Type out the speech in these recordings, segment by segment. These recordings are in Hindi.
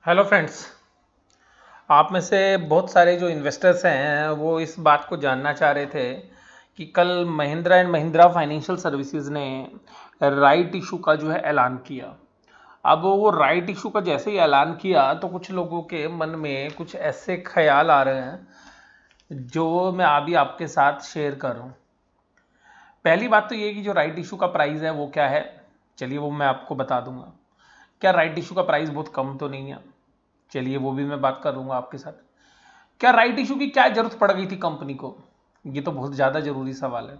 Hello friends. आप में से बहुत सारे जो इन्वेस्टर्स हैं वो इस बात को जानना चाह रहे थे कि कल Mahindra and Mahindra financial services ने राइट इशू का जो है ऐलान किया। अब वो राइट इशू का जैसे ही ऐलान किया तो कुछ लोगों के मन में कुछ ऐसे ख्याल आ रहे हैं जो मैं अभी आपके साथ शेयर कर रहा हूँ। पहली बात तो ये कि जो राइट इशू का प्राइस है वो क्या है, चलिए वो मैं आपको बता दूंगा। क्या राइट इशू का प्राइस बहुत कम तो नहीं है? चलिए वो भी मैं बात करूंगा आपके साथ। क्या राइट इशू की क्या जरूरत पड़ गई थी कंपनी को? ये तो बहुत ज़्यादा जरूरी सवाल है,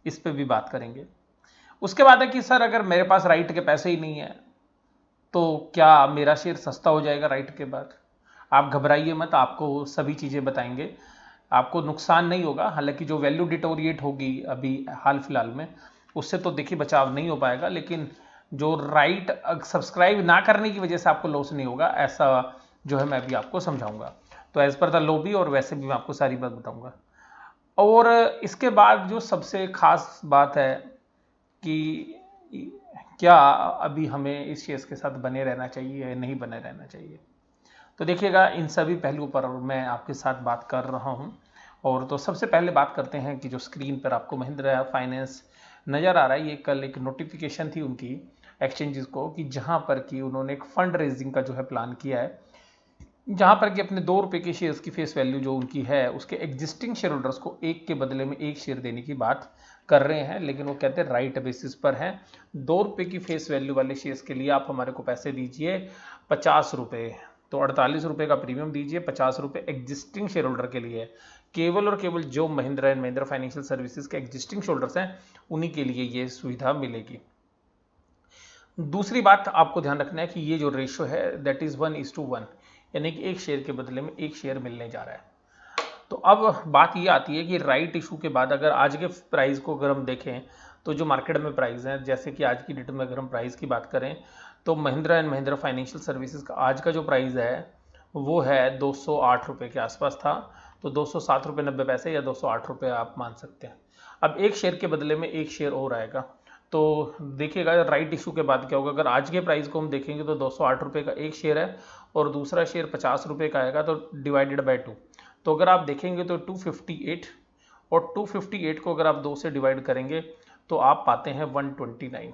इस पे भी बात करेंगे। उसके बाद है कि सर अगर मेरे पास राइट के पैसे ही नहीं है तो क्या मेरा शेयर सस्ता हो जाएगा राइट के बाद? आप घबराइए मत, आपको सभी चीज़ें बताएंगे, आपको नुकसान नहीं होगा। हालांकि जो वैल्यू डिटोरिएट होगी अभी हाल फिलहाल में, उससे तो देखिए बचाव नहीं हो पाएगा, लेकिन जो राइट सब्सक्राइब ना करने की वजह से आपको लॉस नहीं होगा, ऐसा जो है मैं अभी आपको समझाऊंगा। तो एज पर द लॉ भी, और वैसे भी मैं आपको सारी बात बताऊंगा। और इसके बाद जो सबसे खास बात है कि क्या अभी हमें इस शेयर्स के साथ बने रहना चाहिए या नहीं बने रहना चाहिए। तो देखिएगा इन सभी पहलुओं पर मैं आपके साथ बात कर रहा हूं। और तो सबसे पहले बात करते हैं कि जो स्क्रीन पर आपको महिंद्रा फाइनेंस नज़र आ रहा है, ये कल एक नोटिफिकेशन थी उनकी एक्सचेंजेस को कि जहां पर कि उन्होंने एक फंड रेजिंग का जो है प्लान किया है, जहां पर कि अपने 2 रुपए के शेयर्स की फेस वैल्यू जो उनकी है उसके एग्जिस्टिंग शेयर होल्डर्स को एक के बदले में एक शेयर देने की बात कर रहे हैं। लेकिन वो कहते हैं राइट बेसिस पर है। 2 रुपए की फेस वैल्यू वाले शेयर्स के लिए आप हमारे को पैसे दीजिए 50 रुपए, तो 48 रुपए का प्रीमियम दीजिए, 50 रुपए एग्जिस्टिंग शेयर होल्डर के लिए। केवल और केवल जो Mahindra and Mahindra financial services के एग्जिस्टिंग शेयर होल्डर्स हैं उन्हीं के लिए ये सुविधा मिलेगी। दूसरी बात आपको ध्यान रखना है कि ये जो रेशियो है दैट इज 1:1, यानी कि एक शेयर के बदले में एक शेयर मिलने जा रहा है। तो अब बात ये आती है कि राइट इशू के बाद अगर आज के प्राइस को अगर हम देखें तो जो मार्केट में प्राइस है, जैसे कि आज की डेट में अगर हम प्राइस की बात करें तो Mahindra and Mahindra financial services का आज का जो प्राइस है वो है 208 रुपये के आसपास था। तो 207 रुपये 90 पैसे या 208 रुपये आप मान सकते हैं। अब एक शेयर के बदले में एक शेयर और आएगा। तो देखिएगा राइट इशू के बाद क्या होगा। अगर आज के प्राइस को हम देखेंगे तो 208 रुपये का एक शेयर है और दूसरा शेयर 50 रुपये का आएगा, तो डिवाइडेड बाय 2। तो अगर आप देखेंगे तो 258, और 258 को अगर आप 2 से डिवाइड करेंगे तो आप पाते हैं 129।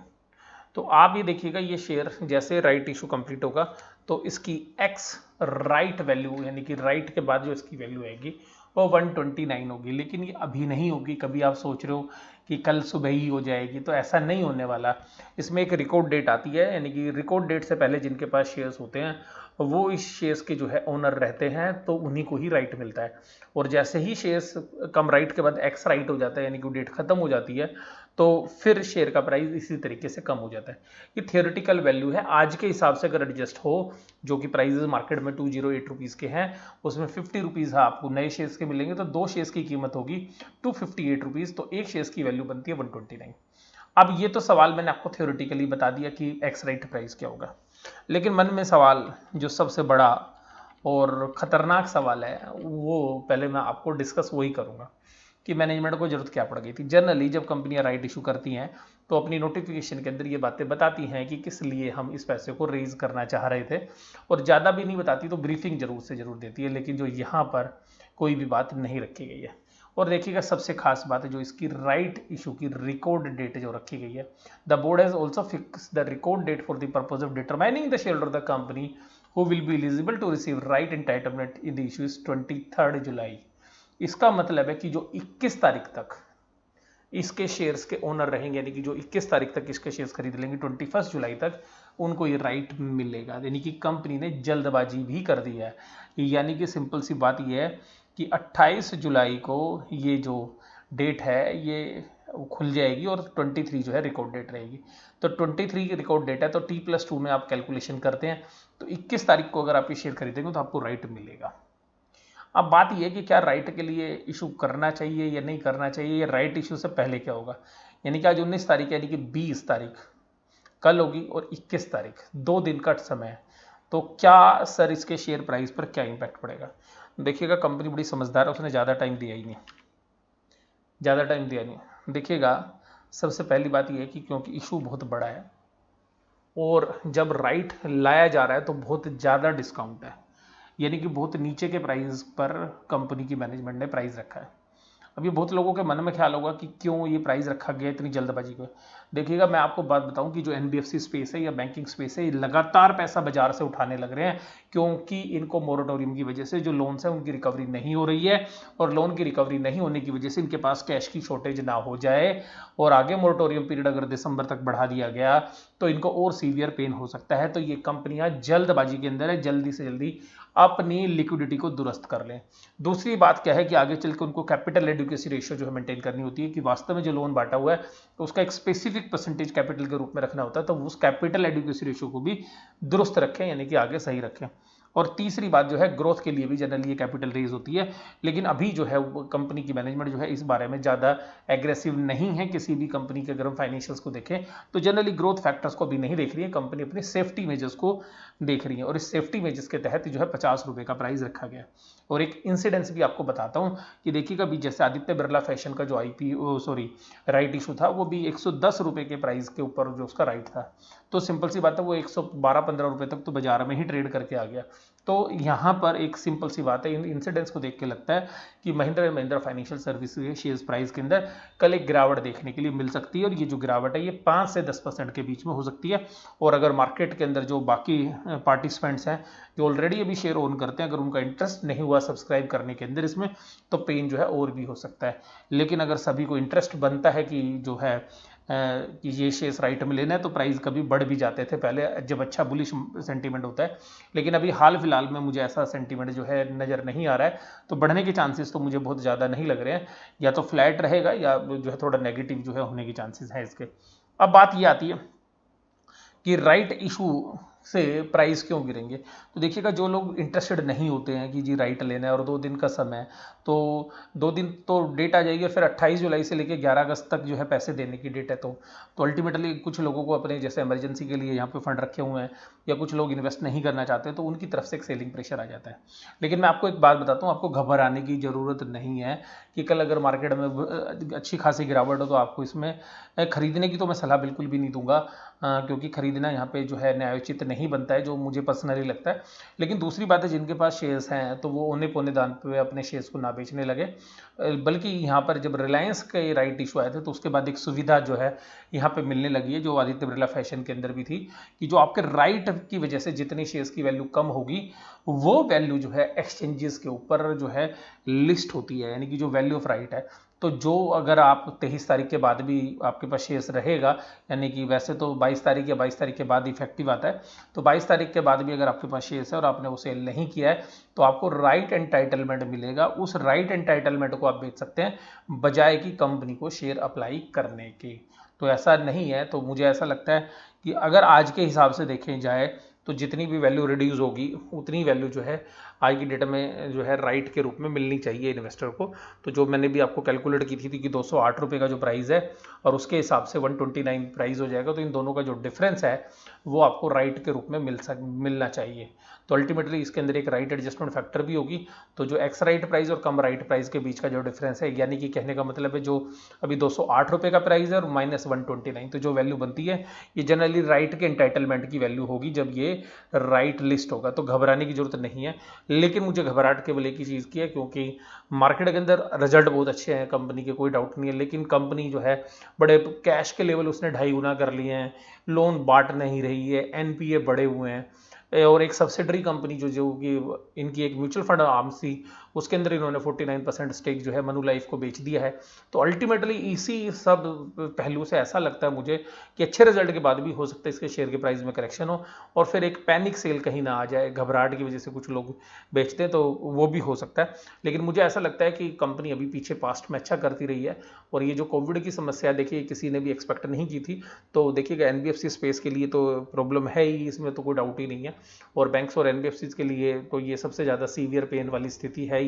तो आप ये देखिएगा ये शेयर जैसे राइट इशू कंप्लीट होगा तो इसकी एक्स राइट वैल्यू, यानी कि राइट के बाद जो इसकी वैल्यू आएगी वो 129 होगी। लेकिन ये अभी नहीं होगी। कभी आप सोच रहे हो कि कल सुबह ही हो जाएगी, तो ऐसा नहीं होने वाला। इसमें एक रिकॉर्ड डेट आती है, यानी कि रिकॉर्ड डेट से पहले जिनके पास शेयर्स होते हैं वो इस शेयर्स के जो है ओनर रहते हैं, तो उन्हीं को ही राइट मिलता है। और जैसे ही शेयर्स कम राइट के बाद एक्स राइट हो जाता है, यानी कि डेट खत्म हो जाती है, तो फिर शेयर का प्राइस इसी तरीके से कम हो जाता है। ये थियोरेटिकल वैल्यू है। आज के हिसाब से अगर एडजस्ट हो, जो कि प्राइजेस मार्केट में 208 रुपीज़ के हैं, उसमें 50 रुपीज़ आपको नए शेयर्स के मिलेंगे, तो 2 शेयर्स की कीमत होगी 258 रुपीज़, तो एक शेयर्स की वैल्यू बनती है 129। अब ये तो सवाल मैंने आपको थ्योरेटिकली बता दिया कि एक्स राइट प्राइस क्या होगा। लेकिन मन में सवाल जो सबसे बड़ा और खतरनाक सवाल है वो पहले मैं आपको डिस्कस वही करूंगा कि मैनेजमेंट को जरूरत क्या पड़ गई थी। जनरली जब कंपनियां राइट इशू करती हैं तो अपनी नोटिफिकेशन के अंदर ये बातें बताती हैं कि किस लिए हम इस पैसे को रेज करना चाह रहे थे, और ज़्यादा भी नहीं बताती तो ब्रीफिंग जरूर से जरूर देती है। लेकिन जो यहाँ पर कोई भी बात नहीं रखी गई है। और देखिएगा सबसे खास बात है जो इसकी राइट इशू की रिकॉर्ड डेट जो रखी गई है, the board has also fix the record date for the purpose of determining the share of the company who will be eligible to receive right entitlement in the issue is 23 जुलाई। इसका मतलब है कि जो 21 तारीख तक इसके शेयर्स के ओनर रहेंगे, यानी कि जो 21 तारीख तक इसके शेयर्स खरीद लेंगे 21 जुलाई तक उनको ये राइट मिलेगा। यानी कि कंपनी ने जल्दबाजी भी कर दी है। यानी कि सिंपल सी बात ये है कि 28 जुलाई को ये जो डेट है ये खुल जाएगी और 23 जो है रिकॉर्ड डेट रहेगी। तो 23 की रिकॉर्ड डेट है, तो T+2 में आप कैलकुलेशन करते हैं तो 21 तारीख को अगर आप ये शेयर खरीदेंगे तो आपको राइट मिलेगा। अब बात यह है कि क्या राइट के लिए इशू करना चाहिए या नहीं करना चाहिए, या राइट इशू से पहले क्या होगा। यानी कि आज 19 तारीख यानी कि 20 तारीख कल होगी और 21 तारीख 2 दिन का समय है। तो क्या सर इसके शेयर प्राइस पर क्या इंपैक्ट पड़ेगा। देखिएगा कंपनी बड़ी समझदार है, उसने ज़्यादा टाइम दिया ही नहीं, ज़्यादा टाइम दिया नहीं। देखिएगा सबसे पहली बात यह है कि क्योंकि इशू बहुत बड़ा है और जब राइट लाया जा रहा है तो बहुत ज़्यादा डिस्काउंट है, यानी कि बहुत नीचे के प्राइस पर कंपनी की मैनेजमेंट ने प्राइस रखा है। अभी बहुत लोगों के मन में ख्याल होगा कि क्यों ये प्राइस रखा गया इतनी जल्दबाजी को। देखिएगा, मैं आपको बात बताऊं कि जो एनबीएफसी स्पेस है या बैंकिंग स्पेस है, ये लगातार पैसा बाजार से उठाने लग रहे हैं, क्योंकि इनको मोरेटोरियम की वजह से जो लोन्स है उनकी रिकवरी नहीं हो रही है, और लोन की रिकवरी नहीं होने की वजह से इनके पास कैश की शॉर्टेज ना हो जाए, और आगे मोरेटोरियम पीरियड अगर दिसंबर तक बढ़ा दिया गया तो इनको और सीवियर पेन हो सकता है। तो ये कंपनियां जल्दबाजी के अंदर है, जल्दी से जल्दी अपनी लिक्विडिटी को दुरुस्त कर लें। दूसरी बात क्या है कि आगे चल के उनको कैपिटल एडुकेसी रेशियो जो है मेंटेन करनी होती है, कि वास्तव में जो लोन बांटा हुआ है तो उसका एक स्पेसिफिक परसेंटेज कैपिटल के रूप में रखना होता है, तो उस कैपिटल एडुकेसी रेशियो को भी दुरुस्त रखें, यानी कि आगे सही रखें। और तीसरी बात जो है, ग्रोथ के लिए भी जनरली ये कैपिटल रेज होती है, लेकिन अभी जो है कंपनी की मैनेजमेंट जो है इस बारे में ज़्यादा एग्रेसिव नहीं है। किसी भी कंपनी के अगर हम फाइनेंशियल्स को देखें तो जनरली ग्रोथ फैक्टर्स को भी नहीं देख रही है, कंपनी अपने सेफ्टी मेजर्स को देख रही है, और इस सेफ्टी मेजर्स के तहत जो है 50 रुपये का प्राइस रखा गया। और एक इंसिडेंस भी आपको बताता हूँ कि देखिएगा, भी जैसे आदित्य बिरला फैशन का जो राइट इशू था, वो भी 110 रुपये के प्राइस के ऊपर जो उसका राइट था, तो सिंपल सी बात है वो 112-15 रुपये तक तो बाजार में ही ट्रेड करके आ गया। तो यहाँ पर एक सिंपल सी बात है, इन इंसिडेंट्स को देख के लगता है कि Mahindra and Mahindra financial services के शेयर प्राइस के अंदर कल एक गिरावट देखने के लिए मिल सकती है, और ये जो गिरावट है ये 5 से 10% के बीच में हो सकती है। और अगर मार्केट के अंदर जो बाकी पार्टिसिपेंट्स हैं जो ऑलरेडी अभी शेयर ओन करते हैं, अगर उनका इंटरेस्ट नहीं हुआ सब्सक्राइब करने के अंदर इसमें, तो पेन जो है और भी हो सकता है। लेकिन अगर सभी को इंटरेस्ट बनता है कि जो है कि ये शेयर्स राइट में लेना है, तो प्राइस कभी बढ़ भी जाते थे पहले जब अच्छा बुलिश सेंटीमेंट होता है। लेकिन अभी हाल फिलहाल में मुझे ऐसा सेंटीमेंट जो है नज़र नहीं आ रहा है, तो बढ़ने के चांसेस तो मुझे बहुत ज़्यादा नहीं लग रहे हैं, या तो फ्लैट रहेगा या जो है थोड़ा नेगेटिव जो है होने के चांसेस हैं इसके। अब बात ये आती है कि राइट इशू से प्राइस क्यों गिरेंगे। तो देखिएगा, जो लोग इंटरेस्टेड नहीं होते हैं कि जी राइट लेना है और 2 दिन का समय है, तो 2 दिन तो डेट आ जाएगी, और फिर 28 जुलाई से लेकर 11 अगस्त तक जो है पैसे देने की डेट है। तो अल्टीमेटली कुछ लोगों को अपने जैसे इमरजेंसी के लिए यहाँ पे फंड रखे हुए हैं, या कुछ लोग इन्वेस्ट नहीं करना चाहते, तो उनकी तरफ से एक सेलिंग प्रेशर आ जाता है। लेकिन मैं आपको एक बात बताता हूँ, आपको घबराने की ज़रूरत नहीं है कि कल अगर मार्केट में अच्छी खासी गिरावट हो तो आपको इसमें खरीदने की तो मैं सलाह बिल्कुल भी नहीं दूंगा, क्योंकि खरीदना यहाँ पे जो है न्यायोचित नहीं बनता है, जो मुझे पर्सनली लगता है। लेकिन दूसरी बात है, जिनके पास शेयर्स हैं तो वो औने पौने दाम पे अपने शेयर्स को ना बेचने लगे। बल्कि यहाँ पर जब रिलायंस के राइट इशू आए थे तो उसके बाद एक सुविधा जो है यहाँ पे मिलने लगी है, जो आदित्य बिरला फैशन के अंदर भी थी, कि जो आपके राइट की वजह से जितनी शेयर्स की वैल्यू कम होगी, वो वैल्यू जो है एक्सचेंजेस के ऊपर जो है लिस्ट होती है, यानी कि जो वैल्यू ऑफ राइट है। तो जो अगर आप 23 तारीख के बाद भी आपके पास शेयर्स रहेगा, यानी कि वैसे तो 22 तारीख या 22 तारीख के बाद इफेक्टिव आता है, तो 22 तारीख के बाद भी अगर आपके पास शेयर्स है और आपने वो सेल नहीं किया है, तो आपको राइट एंटाइटलमेंट मिलेगा। उस राइट एंटाइटलमेंट को आप बेच सकते हैं बजाय कि कंपनी को शेयर अप्लाई करने के। तो ऐसा नहीं है, तो मुझे ऐसा लगता है कि अगर आज के हिसाब से देखें जाए तो जितनी भी वैल्यू रिड्यूस होगी उतनी वैल्यू जो है आज की डेट में जो है राइट के रूप में मिलनी चाहिए इन्वेस्टर को। तो जो मैंने भी आपको कैलकुलेट की थी कि 208 रुपये का जो प्राइस है और उसके हिसाब से 129 प्राइस हो जाएगा, तो इन दोनों का जो डिफरेंस है वो आपको राइट के रूप में मिलना चाहिए। तो अल्टीमेटली इसके अंदर एक राइट एडजस्टमेंट फैक्टर भी होगी। तो जो एक्स राइट प्राइस और कम राइट प्राइस के बीच का जो डिफरेंस है, यानी कि कहने का मतलब है जो अभी 208 रुपये का प्राइस है और -129, तो जो वैल्यू बनती है ये जनरली राइट के एंटाइटलमेंट की वैल्यू होगी जब ये राइट लिस्ट होगा। तो घबराने की जरूरत नहीं है। लेकिन मुझे घबराहट केवल एक ही चीज़ की है, क्योंकि मार्केट के अंदर रिजल्ट बहुत अच्छे हैं कंपनी के, कोई डाउट नहीं है, लेकिन कंपनी जो है बड़े कैश के लेवल उसने 2.5 गुना कर लिए हैं, लोन बांट नहीं रही है, एनपीए बढ़े हुए हैं, और एक सब्सिडरी कंपनी जो कि इनकी एक म्यूचुअल फंड आर्म थी, उसके अंदर इन्होंने 49% स्टेक जो है मनुलाइफ को बेच दिया है। तो अल्टीमेटली इसी सब पहलू से ऐसा लगता है मुझे कि अच्छे रिजल्ट के बाद भी हो सकता है इसके शेयर के प्राइस में करेक्शन हो, और फिर एक पैनिक सेल कहीं ना आ जाए, घबराहट की वजह से कुछ लोग बेचते हैं, तो वो भी हो सकता है। लेकिन मुझे ऐसा लगता है कि कंपनी अभी पीछे पास्ट में अच्छा करती रही है, और ये जो कोविड की समस्या देखिए किसी ने भी एक्सपेक्ट नहीं की थी। तो देखिएगा, एनबीएफसी स्पेस के लिए तो प्रॉब्लम है ही, इसमें तो कोई डाउट ही नहीं है, और बैंक्स और एनबीएफसी के लिए तो ये सबसे ज़्यादा सीवियर पेन वाली स्थिति है ही।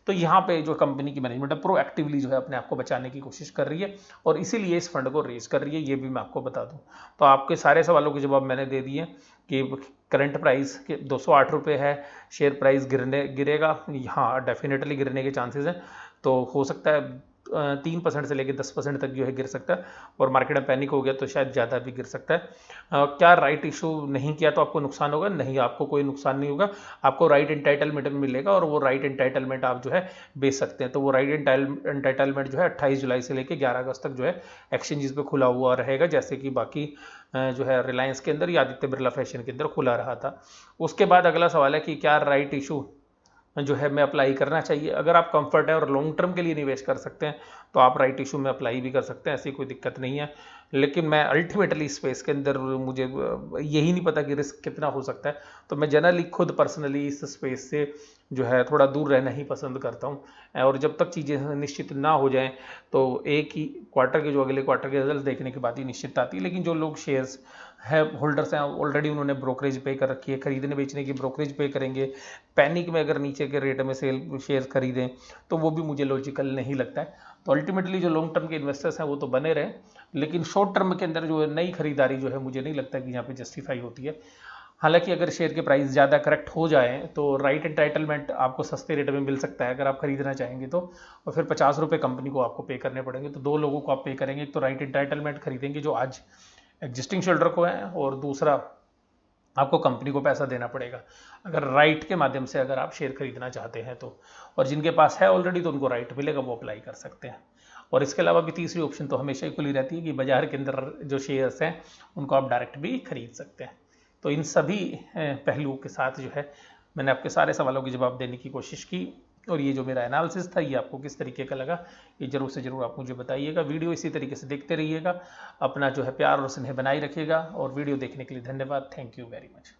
तो यहाँ पे जो कंपनी की मैनेजमेंट है प्रोएक्टिवली जो है अपने आप को बचाने की कोशिश कर रही है, और इसीलिए इस फंड को रेज कर रही है, ये भी मैं आपको बता दूं। तो आपके सारे सवालों के जवाब मैंने दे दिए कि करंट प्राइस के 208 रुपये है, शेयर प्राइस गिरेगा, हाँ डेफिनेटली गिरने के चांसेस हैं। तो हो सकता है 3% से लेकर 10% तक जो है गिर सकता है, और मार्केट में पैनिक हो गया तो शायद ज़्यादा भी गिर सकता है। क्या राइट इशू नहीं किया तो आपको नुकसान होगा? नहीं, आपको कोई नुकसान नहीं होगा। आपको राइट एंटाइटलमेंट मिलेगा और वो राइट एंटाइटलमेंट आप जो है बेच सकते हैं। तो वो राइट एंटाइटलमेंट जो है 28 जुलाई से लेकर 11 अगस्त तक जो है एक्सचेंजेस पे खुला हुआ रहेगा, जैसे कि बाकी जो है रिलायंस के अंदर या आदित्य बिरला फैशन के अंदर खुला रहा था। उसके बाद अगला सवाल है कि क्या राइट इशू जो है मैं अप्लाई करना चाहिए? अगर आप कंफर्ट है और लॉन्ग टर्म के लिए निवेश कर सकते हैं तो आप राइट इशू में अप्लाई भी कर सकते हैं, ऐसी कोई दिक्कत नहीं है। लेकिन मैं अल्टीमेटली स्पेस के अंदर मुझे यही नहीं पता कि रिस्क कितना हो सकता है, तो मैं जनरली खुद पर्सनली इस स्पेस से जो है थोड़ा दूर रहना ही पसंद करता हूँ। और जब तक चीज़ें निश्चित ना हो जाएं तो एक ही क्वार्टर के जो अगले क्वार्टर के रिजल्ट देखने के बाद ही निश्चित आती है। लेकिन जो लोग शेयर्स है होल्डर्स हैं ऑलरेडी, उन्होंने ब्रोकरेज पे कर रखी है, खरीदने बेचने की ब्रोकरेज पे करेंगे, पैनिक में अगर नीचे के रेट में सेल शेयर खरीदें तो वो भी मुझे लॉजिकल नहीं लगता है। तो अल्टीमेटली जो लॉन्ग टर्म के इन्वेस्टर्स हैं वो तो बने रहे, लेकिन शॉर्ट टर्म के अंदर जो नई खरीदारी जो है मुझे नहीं लगता कि यहाँ पे जस्टिफाई होती है। हालांकि अगर शेयर के प्राइस ज़्यादा करेक्ट हो जाए तो राइट एंटाइटलमेंट आपको सस्ते रेट में मिल सकता है अगर आप खरीदना चाहेंगे तो, और फिर 50 रुपये कंपनी को आपको पे करने पड़ेंगे। तो दो लोगों को आप पे करेंगे, एक तो राइट एंटाइटलमेंट खरीदेंगे जो आज एग्जिस्टिंग शोल्डर को है, और दूसरा आपको कंपनी को पैसा देना पड़ेगा अगर राइट के माध्यम से अगर आप शेयर खरीदना चाहते हैं तो। और जिनके पास है ऑलरेडी तो उनको राइट मिलेगा, वो अप्लाई कर सकते हैं। और इसके अलावा भी तीसरी ऑप्शन तो हमेशा ही खुली रहती है कि बाजार के अंदर जो शेयर्स हैं उनको आप डायरेक्ट भी खरीद सकते हैं। तो इन सभी पहलुओं के साथ जो है मैंने आपके सारे सवालों के जवाब देने की कोशिश की, और ये जो मेरा एनालिसिस था ये आपको किस तरीके का लगा ये जरूर से जरूर आप मुझे बताइएगा। वीडियो इसी तरीके से देखते रहिएगा, अपना जो है प्यार और स्नेह बनाए रखिएगा, और वीडियो देखने के लिए धन्यवाद। Thank you very much.